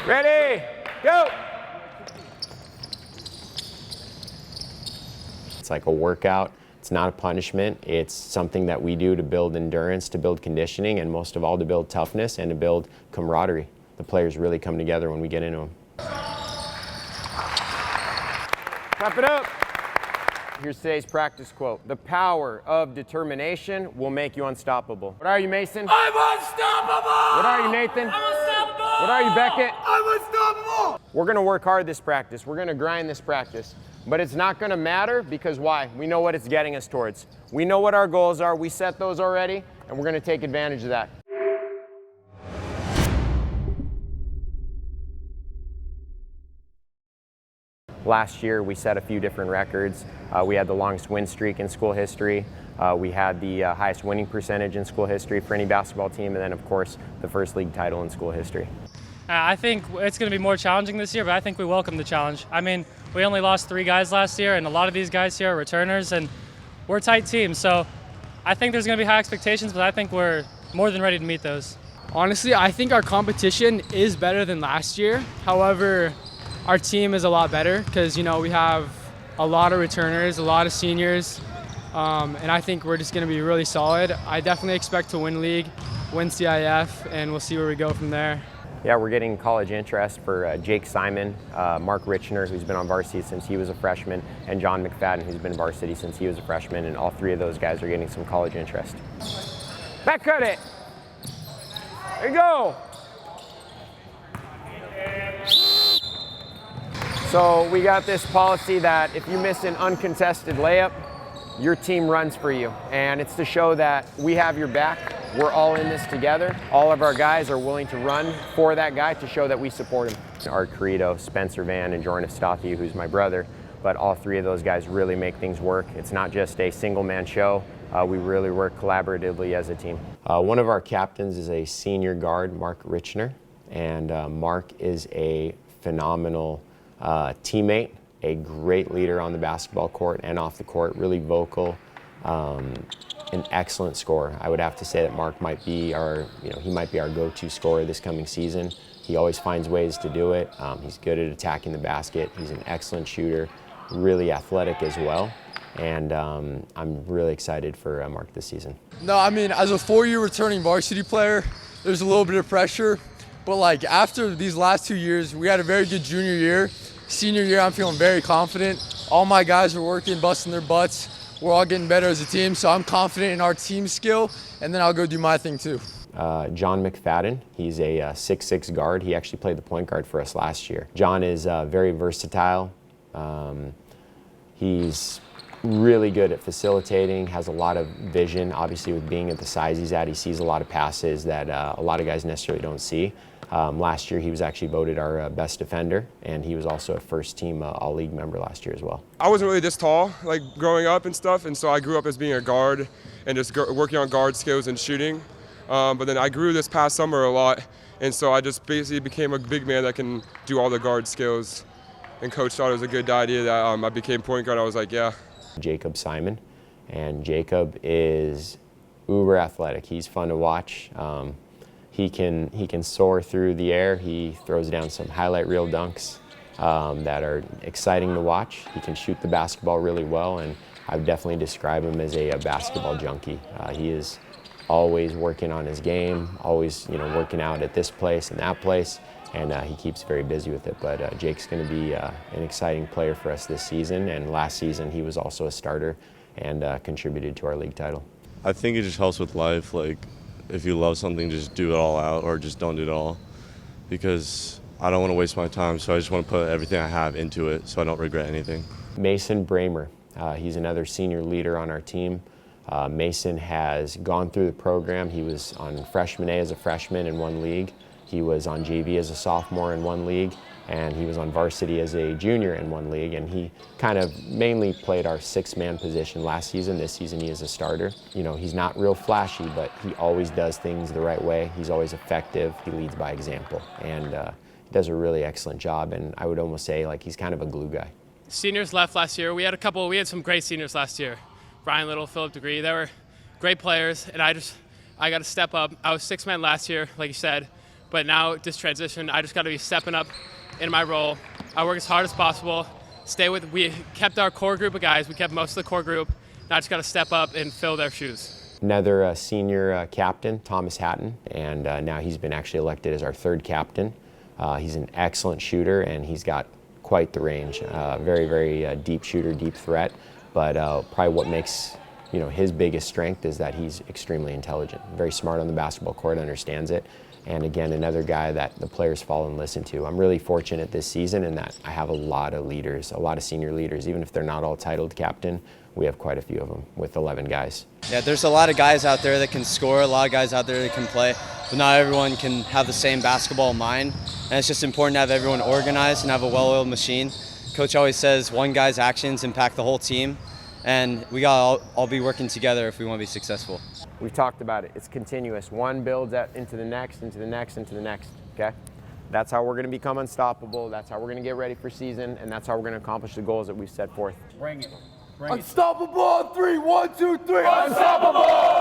Ready, go! It's like a workout. It's not a punishment. It's something that we do to build endurance, to build conditioning, and most of all to build toughness and to build camaraderie. The players really come together when we get into them. Clap it up. Here's today's practice quote. The power of determination will make you unstoppable. What are you, Mason? I'm unstoppable! What are you, Nathan? I'm unstoppable! What are you, Beckett? I'm unstoppable! We're gonna work hard this practice. We're gonna grind this practice. But it's not gonna matter because why? We know what it's getting us towards. We know what our goals are. We set those already, and we're gonna take advantage of that. Last year, we set a few different records. We had the longest win streak in school history. We had the highest winning percentage in school history for any basketball team, and then, of course, the first league title in school history. I think it's going to be more challenging this year, but I think we welcome the challenge. I mean, we only lost 3 guys last year, and a lot of these guys here are returners, and we're a tight team. So I think there's going to be high expectations, but I think we're more than ready to meet those. Honestly, I think our competition is better than last year. However, our team is a lot better because, you know, we have a lot of returners, a lot of seniors, and I think we're just going to be really solid. I definitely expect to win league, win CIF, and we'll see where we go from there. Yeah, we're getting college interest for Jake Simon, Mark Richner, who's been on varsity since he was a freshman, and John McFadden, who's been varsity since he was a freshman, and all 3 of those guys are getting some college interest. Back cut it. There you go. So we got this policy that if you miss an uncontested layup, your team runs for you. And it's to show that we have your back. We're all in this together. All of our guys are willing to run for that guy to show that we support him. Art Carrito, Spencer Van, and Jason Efstathiou, who's my brother, but all 3 of those guys really make things work. It's not just a single-man show. We really work collaboratively as a team. One of our captains is a senior guard, Mark Richner, and Mark is a phenomenal teammate, a great leader on the basketball court and off the court, really vocal, an excellent scorer. I would have to say that Mark might be our, he might be our go-to scorer this coming season. He always finds ways to do it. He's good at attacking the basket. He's an excellent shooter, really athletic as well. And I'm really excited for Mark this season. No, I mean, as a 4-year returning varsity player, there's a little bit of pressure. But like after these last 2 years, we had a very good junior year. Senior year, I'm feeling very confident. All my guys are working, busting their butts. We're all getting better as a team, so I'm confident in our team skill, and then I'll go do my thing too. John McFadden, he's a 6'6" guard. He actually played the point guard for us last year. John is very versatile. He's really good at facilitating, has a lot of vision. Obviously, with being at the size he's at, he sees a lot of passes that a lot of guys necessarily don't see. Last year, he was actually voted our best defender, and he was also a first-team All-League member last year as well. I wasn't really this tall, like growing up and stuff, and so I grew up as being a guard and just working on guard skills and shooting. But then I grew this past summer a lot, and so I just basically became a big man that can do all the guard skills. And Coach thought it was a good idea that I became point guard. I was like, yeah. Jacob Simon, and Jacob is uber athletic. He's fun to watch. He can soar through the air. He throws down some highlight reel dunks that are exciting to watch. He can shoot the basketball really well, and I would definitely describe him as a basketball junkie. He is always working on his game, always working out at this place and that place, and he keeps very busy with it. But Jake's going to be an exciting player for us this season, and last season he was also a starter and contributed to our league title. I think it just helps with life. Like, if you love something, just do it all out or just don't do it all, because I don't want to waste my time, so I just want to put everything I have into it so I don't regret anything. Mason Bramer, he's another senior leader on our team. Mason has gone through the program. He was on freshman A as a freshman in one league. He was on JV as a sophomore in one league, and he was on varsity as a junior in one league, and he kind of mainly played our 6-man position last season. This season he is a starter. He's not real flashy, but he always does things the right way. He's always effective. He leads by example, and he does a really excellent job, and I would almost say like he's kind of a glue guy. Seniors left last year. We had some great seniors last year. Brian Little, Philip Degree, they were great players, and I got to step up. I was 6-man last year, like you said, But now this transition, I just got to be stepping up in my role. I work as hard as possible. We kept our core group of guys. We kept most of the core group. Now I just got to step up and fill their shoes. Another senior captain, Thomas Hatton, and now he's been actually elected as our third captain. He's an excellent shooter, and he's got quite the range. Very, very deep shooter, deep threat. But probably what makes his biggest strength is that he's extremely intelligent, very smart on the basketball court, understands it. And again, another guy that the players follow and listen to. I'm really fortunate this season in that I have a lot of leaders, a lot of senior leaders. Even if they're not all titled captain, we have quite a few of them with 11 guys. Yeah, there's a lot of guys out there that can score, a lot of guys out there that can play, but not everyone can have the same basketball mind. And it's just important to have everyone organized and have a well-oiled machine. Coach always says one guy's actions impact the whole team, and we gotta all be working together if we want to be successful. We've talked about it. It's continuous. One builds into the next, into the next, into the next, okay? That's how we're going to become unstoppable. That's how we're going to get ready for season, and that's how we're going to accomplish the goals that we've set forth. Bring it. Unstoppable on 3. 1, 2, 3. Unstoppable!